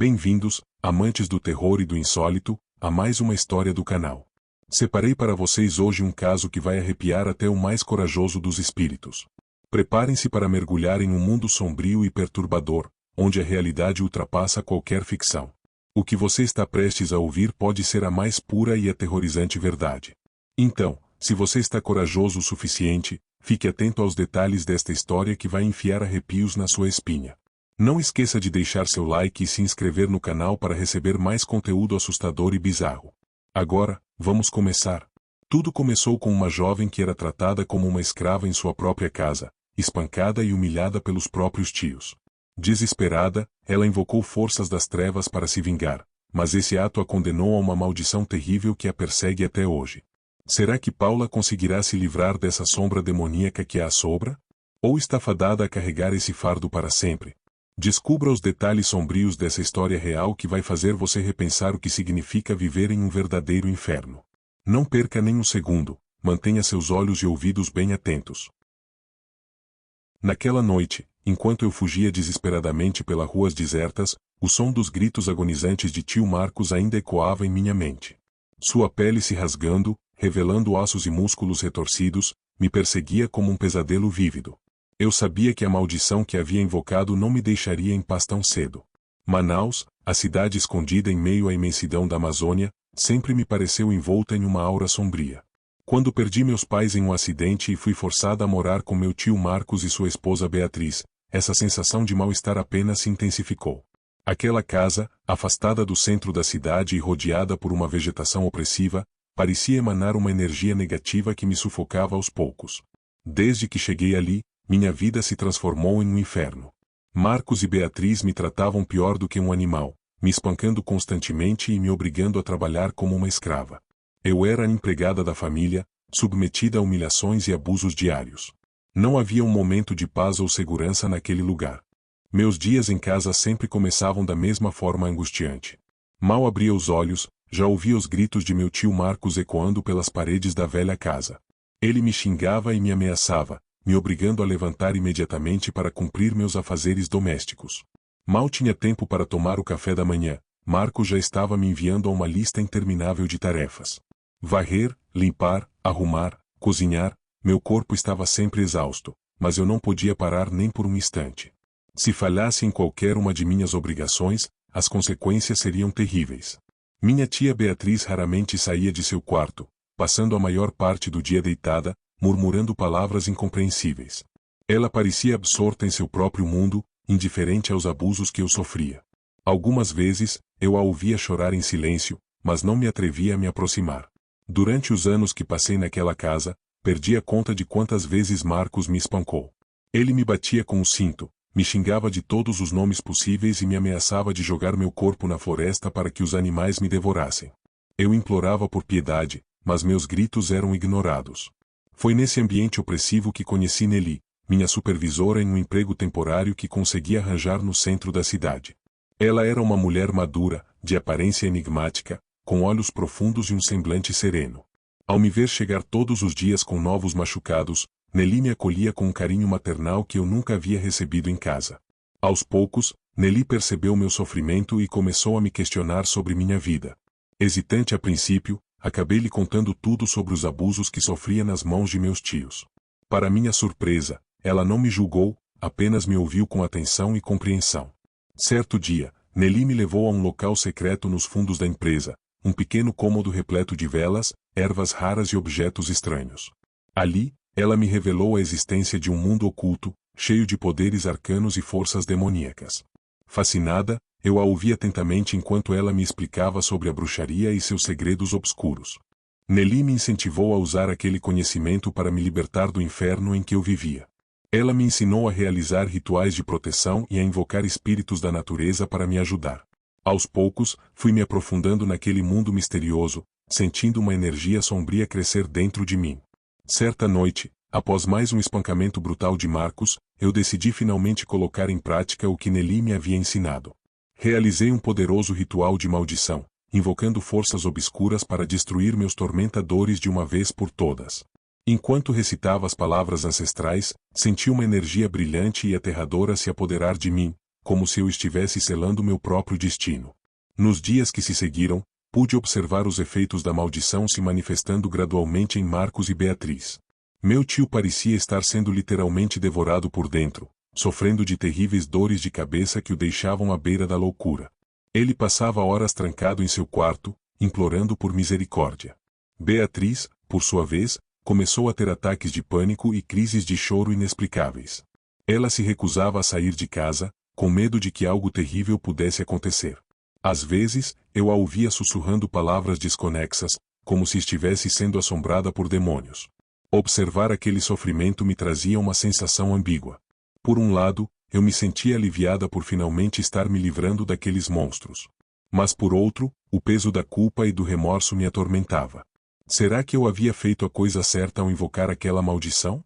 Bem-vindos, amantes do terror e do insólito, a mais uma história do canal. Separei para vocês hoje um caso que vai arrepiar até o mais corajoso dos espíritos. Preparem-se para mergulhar em um mundo sombrio e perturbador, onde a realidade ultrapassa qualquer ficção. O que você está prestes a ouvir pode ser a mais pura e aterrorizante verdade. Então, se você está corajoso o suficiente, fique atento aos detalhes desta história que vai enfiar arrepios na sua espinha. Não esqueça de deixar seu like e se inscrever no canal para receber mais conteúdo assustador e bizarro. Agora, vamos começar. Tudo começou com uma jovem que era tratada como uma escrava em sua própria casa, espancada e humilhada pelos próprios tios. Desesperada, ela invocou forças das trevas para se vingar, mas esse ato a condenou a uma maldição terrível que a persegue até hoje. Será que Paula conseguirá se livrar dessa sombra demoníaca que a assombra? Ou está fadada a carregar esse fardo para sempre? Descubra os detalhes sombrios dessa história real que vai fazer você repensar o que significa viver em um verdadeiro inferno. Não perca nem um segundo, mantenha seus olhos e ouvidos bem atentos. Naquela noite, enquanto eu fugia desesperadamente pelas ruas desertas, o som dos gritos agonizantes de tio Marcos ainda ecoava em minha mente. Sua pele se rasgando, revelando ossos e músculos retorcidos, me perseguia como um pesadelo vívido. Eu sabia que a maldição que havia invocado não me deixaria em paz tão cedo. Manaus, a cidade escondida em meio à imensidão da Amazônia, sempre me pareceu envolta em uma aura sombria. Quando perdi meus pais em um acidente e fui forçada a morar com meu tio Marcos e sua esposa Beatriz, essa sensação de mal-estar apenas se intensificou. Aquela casa, afastada do centro da cidade e rodeada por uma vegetação opressiva, parecia emanar uma energia negativa que me sufocava aos poucos. Desde que cheguei ali, minha vida se transformou em um inferno. Marcos e Beatriz me tratavam pior do que um animal, me espancando constantemente e me obrigando a trabalhar como uma escrava. Eu era a empregada da família, submetida a humilhações e abusos diários. Não havia um momento de paz ou segurança naquele lugar. Meus dias em casa sempre começavam da mesma forma angustiante. Mal abria os olhos, já ouvia os gritos de meu tio Marcos ecoando pelas paredes da velha casa. Ele me xingava e me ameaçava, me obrigando a levantar imediatamente para cumprir meus afazeres domésticos. Mal tinha tempo para tomar o café da manhã, Marcos já estava me enviando a uma lista interminável de tarefas. Varrer, limpar, arrumar, cozinhar, meu corpo estava sempre exausto, mas eu não podia parar nem por um instante. Se falhasse em qualquer uma de minhas obrigações, as consequências seriam terríveis. Minha tia Beatriz raramente saía de seu quarto, passando a maior parte do dia deitada, murmurando palavras incompreensíveis. Ela parecia absorta em seu próprio mundo, indiferente aos abusos que eu sofria. Algumas vezes, eu a ouvia chorar em silêncio, mas não me atrevia a me aproximar. Durante os anos que passei naquela casa, perdi a conta de quantas vezes Marcos me espancou. Ele me batia com o cinto, me xingava de todos os nomes possíveis e me ameaçava de jogar meu corpo na floresta para que os animais me devorassem. Eu implorava por piedade, mas meus gritos eram ignorados. Foi nesse ambiente opressivo que conheci Nelly, minha supervisora em um emprego temporário que consegui arranjar no centro da cidade. Ela era uma mulher madura, de aparência enigmática, com olhos profundos e um semblante sereno. Ao me ver chegar todos os dias com novos machucados, Nelly me acolhia com um carinho maternal que eu nunca havia recebido em casa. Aos poucos, Nelly percebeu meu sofrimento e começou a me questionar sobre minha vida. Hesitante a princípio, acabei lhe contando tudo sobre os abusos que sofria nas mãos de meus tios. Para minha surpresa, ela não me julgou, apenas me ouviu com atenção e compreensão. Certo dia, Nelly me levou a um local secreto nos fundos da empresa, um pequeno cômodo repleto de velas, ervas raras e objetos estranhos. Ali, ela me revelou a existência de um mundo oculto, cheio de poderes arcanos e forças demoníacas. Fascinada, eu a ouvi atentamente enquanto ela me explicava sobre a bruxaria e seus segredos obscuros. Nelly me incentivou a usar aquele conhecimento para me libertar do inferno em que eu vivia. Ela me ensinou a realizar rituais de proteção e a invocar espíritos da natureza para me ajudar. Aos poucos, fui me aprofundando naquele mundo misterioso, sentindo uma energia sombria crescer dentro de mim. Certa noite, após mais um espancamento brutal de Marcos, eu decidi finalmente colocar em prática o que Nelly me havia ensinado. Realizei um poderoso ritual de maldição, invocando forças obscuras para destruir meus tormentadores de uma vez por todas. Enquanto recitava as palavras ancestrais, senti uma energia brilhante e aterradora se apoderar de mim, como se eu estivesse selando meu próprio destino. Nos dias que se seguiram, pude observar os efeitos da maldição se manifestando gradualmente em Marcos e Beatriz. Meu tio parecia estar sendo literalmente devorado por dentro, sofrendo de terríveis dores de cabeça que o deixavam à beira da loucura. Ele passava horas trancado em seu quarto, implorando por misericórdia. Beatriz, por sua vez, começou a ter ataques de pânico e crises de choro inexplicáveis. Ela se recusava a sair de casa, com medo de que algo terrível pudesse acontecer. Às vezes, eu a ouvia sussurrando palavras desconexas, como se estivesse sendo assombrada por demônios. Observar aquele sofrimento me trazia uma sensação ambígua. Por um lado, eu me sentia aliviada por finalmente estar me livrando daqueles monstros. Mas por outro, o peso da culpa e do remorso me atormentava. Será que eu havia feito a coisa certa ao invocar aquela maldição?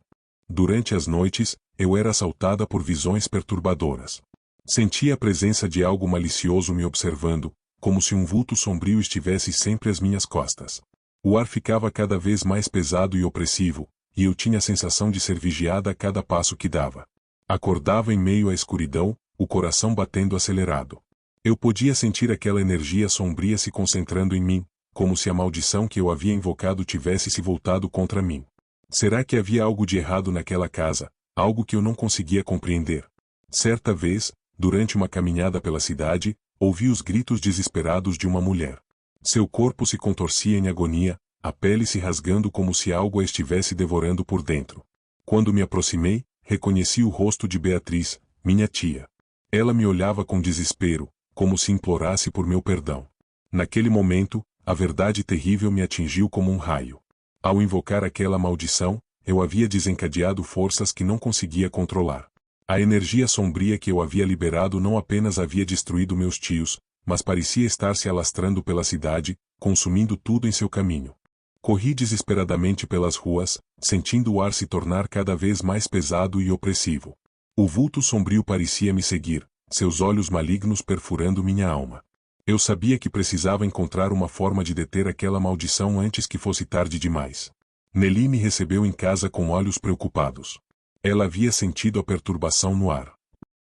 Durante as noites, eu era assaltada por visões perturbadoras. Sentia a presença de algo malicioso me observando, como se um vulto sombrio estivesse sempre às minhas costas. O ar ficava cada vez mais pesado e opressivo, e eu tinha a sensação de ser vigiada a cada passo que dava. Acordava em meio à escuridão, o coração batendo acelerado. Eu podia sentir aquela energia sombria se concentrando em mim, como se a maldição que eu havia invocado tivesse se voltado contra mim. Será que havia algo de errado naquela casa, algo que eu não conseguia compreender? Certa vez, durante uma caminhada pela cidade, ouvi os gritos desesperados de uma mulher. Seu corpo se contorcia em agonia, a pele se rasgando como se algo a estivesse devorando por dentro. Quando me aproximei, reconheci o rosto de Beatriz, minha tia. Ela me olhava com desespero, como se implorasse por meu perdão. Naquele momento, a verdade terrível me atingiu como um raio. Ao invocar aquela maldição, eu havia desencadeado forças que não conseguia controlar. A energia sombria que eu havia liberado não apenas havia destruído meus tios, mas parecia estar se alastrando pela cidade, consumindo tudo em seu caminho. Corri desesperadamente pelas ruas, sentindo o ar se tornar cada vez mais pesado e opressivo. O vulto sombrio parecia me seguir, seus olhos malignos perfurando minha alma. Eu sabia que precisava encontrar uma forma de deter aquela maldição antes que fosse tarde demais. Nelly me recebeu em casa com olhos preocupados. Ela havia sentido a perturbação no ar.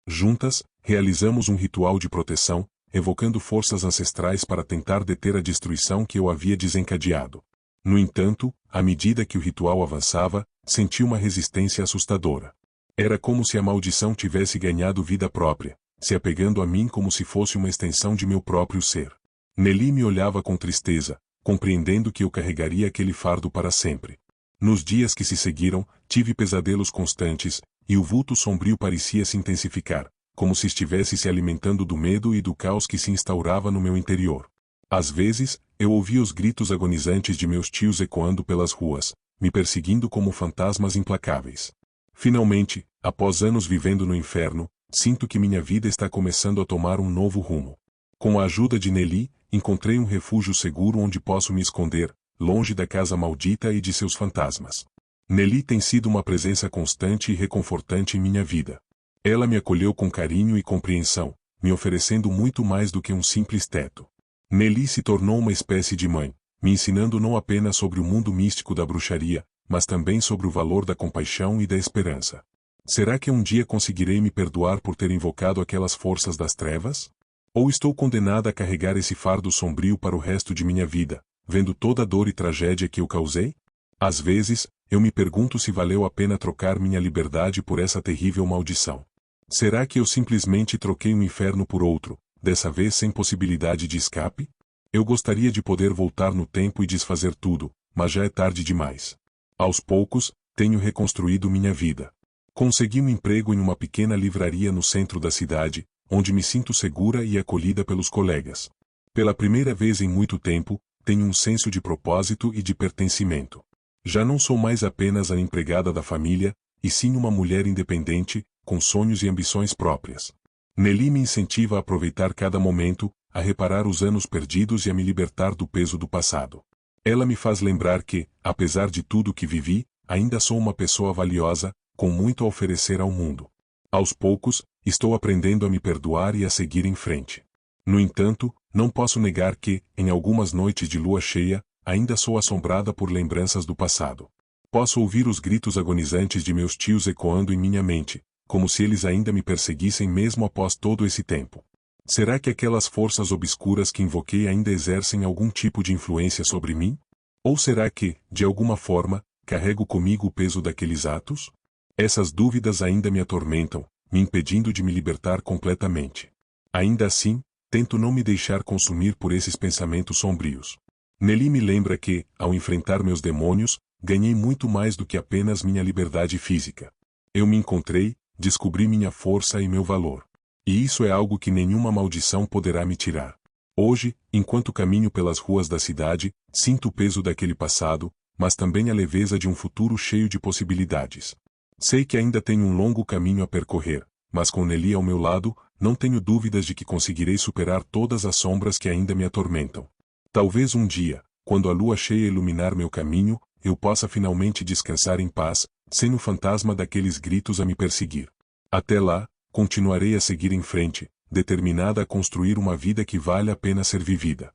Juntas, realizamos um ritual de proteção, evocando forças ancestrais para tentar deter a destruição que eu havia desencadeado. No entanto, à medida que o ritual avançava, senti uma resistência assustadora. Era como se a maldição tivesse ganhado vida própria, se apegando a mim como se fosse uma extensão de meu próprio ser. Nelly me olhava com tristeza, compreendendo que eu carregaria aquele fardo para sempre. Nos dias que se seguiram, tive pesadelos constantes, e o vulto sombrio parecia se intensificar, como se estivesse se alimentando do medo e do caos que se instaurava no meu interior. Às vezes, eu ouvia os gritos agonizantes de meus tios ecoando pelas ruas, me perseguindo como fantasmas implacáveis. Finalmente, após anos vivendo no inferno, sinto que minha vida está começando a tomar um novo rumo. Com a ajuda de Nelly, encontrei um refúgio seguro onde posso me esconder, longe da casa maldita e de seus fantasmas. Nelly tem sido uma presença constante e reconfortante em minha vida. Ela me acolheu com carinho e compreensão, me oferecendo muito mais do que um simples teto. Nelly se tornou uma espécie de mãe, me ensinando não apenas sobre o mundo místico da bruxaria, mas também sobre o valor da compaixão e da esperança. Será que um dia conseguirei me perdoar por ter invocado aquelas forças das trevas? Ou estou condenada a carregar esse fardo sombrio para o resto de minha vida, vendo toda a dor e tragédia que eu causei? Às vezes, eu me pergunto se valeu a pena trocar minha liberdade por essa terrível maldição. Será que eu simplesmente troquei um inferno por outro, dessa vez sem possibilidade de escape? Eu gostaria de poder voltar no tempo e desfazer tudo, mas já é tarde demais. Aos poucos, tenho reconstruído minha vida. Consegui um emprego em uma pequena livraria no centro da cidade, onde me sinto segura e acolhida pelos colegas. Pela primeira vez em muito tempo, tenho um senso de propósito e de pertencimento. Já não sou mais apenas a empregada da família, e sim uma mulher independente, com sonhos e ambições próprias. Nelly me incentiva a aproveitar cada momento, a reparar os anos perdidos e a me libertar do peso do passado. Ela me faz lembrar que, apesar de tudo que vivi, ainda sou uma pessoa valiosa, com muito a oferecer ao mundo. Aos poucos, estou aprendendo a me perdoar e a seguir em frente. No entanto, não posso negar que, em algumas noites de lua cheia, ainda sou assombrada por lembranças do passado. Posso ouvir os gritos agonizantes de meus tios ecoando em minha mente, como se eles ainda me perseguissem mesmo após todo esse tempo. Será que aquelas forças obscuras que invoquei ainda exercem algum tipo de influência sobre mim? Ou será que, de alguma forma, carrego comigo o peso daqueles atos? Essas dúvidas ainda me atormentam, me impedindo de me libertar completamente. Ainda assim, tento não me deixar consumir por esses pensamentos sombrios. Nelly me lembra que, ao enfrentar meus demônios, ganhei muito mais do que apenas minha liberdade física. Eu me encontrei, descobri minha força e meu valor. E isso é algo que nenhuma maldição poderá me tirar. Hoje, enquanto caminho pelas ruas da cidade, sinto o peso daquele passado, mas também a leveza de um futuro cheio de possibilidades. Sei que ainda tenho um longo caminho a percorrer, mas com Nelly ao meu lado, não tenho dúvidas de que conseguirei superar todas as sombras que ainda me atormentam. Talvez um dia, quando a lua cheia iluminar meu caminho, eu possa finalmente descansar em paz, sem o fantasma daqueles gritos a me perseguir. Até lá, continuarei a seguir em frente, determinada a construir uma vida que vale a pena ser vivida.